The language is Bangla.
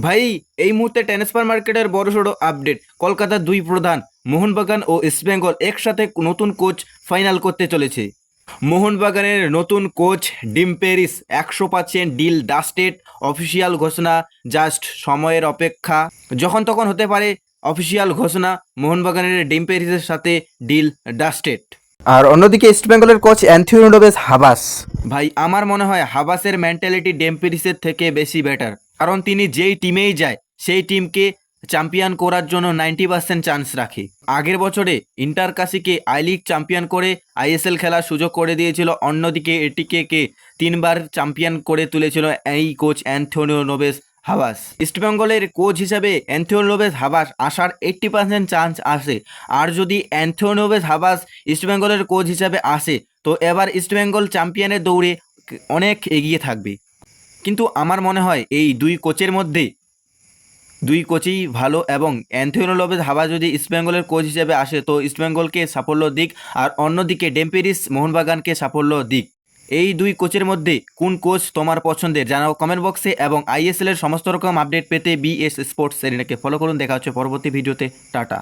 ভাই, এই মুহূর্তে ট্রান্সফার মার্কেটের বড়সড় আপডেট। কলকাতার দুই প্রধান মোহনবাগান ও ইস্টবেঙ্গল একসাথে নতুন কোচ ফাইনাল করতে চলেছে। মোহনবাগানের নতুন কোচ ডিম পেরিস 100% ডিল ডাস্টেড। অফিসিয়াল ঘোষণা জাস্ট সময়ের অপেক্ষা, যখন তখন হতে পারে অফিসিয়াল ঘোষণা। মোহনবাগানের ডিম পেরিসের সাথে ডিল ডাস্টেড। আর অন্যদিকে ইস্টবেঙ্গলের কোচ অ্যান্থনি রোবেস হাবাস। ভাই, আমার মনে হয় হাবাসের মেন্টালিটি ডেম্পিরিসের থেকে বেশি বেটার, কারণ তিনি যেই টিমেই যায় সেই টিমকে চ্যাম্পিয়ন করার জন্য 90% চান্স রাখে। আগের বছরে ইন্টার কাশিকে আই লিগ চ্যাম্পিয়ন করে আইএসএল খেলার সুযোগ করে দিয়েছিল। অন্যদিকে এটিকে 3বার চ্যাম্পিয়ন করে তুলেছিল এই কোচ অ্যান্থনি রোবেস হাবাস। ইস্টবেঙ্গলের কোচ হিসাবে অ্যান্থনি রোবেস হাবাস আসার 80% চান্স আসে। আর যদি অ্যান্থনি রোবেস হাবাস ইস্টবেঙ্গলের কোচ হিসাবে আসে, তো এবার ইস্টবেঙ্গল চ্যাম্পিয়নের দৌড়ে অনেক এগিয়ে থাকবে। কিন্তু আমার মনে হয় এই দুই কোচই ভালো, এবং অ্যান্থনি রোবেস হাবাস যদি ইস্টবেঙ্গলের কোচ হিসেবে আসে তো ইস্টবেঙ্গলকে সাফল্য দিক, আর অন্যদিকে ডেম্পিরিস মোহনবাগানকে সাফল্য দিক। এই দুই কোচের মধ্যে কোন কোচ তোমার পছন্দের জানাও কমেন্ট বক্সে, এবং আইএসএল এর সমস্ত রকম আপডেট পেতে বিএস স্পোর্টস চ্যানেলকে ফলো করুন। দেখা হচ্ছে পরবর্তী ভিডিওতে। টাটা।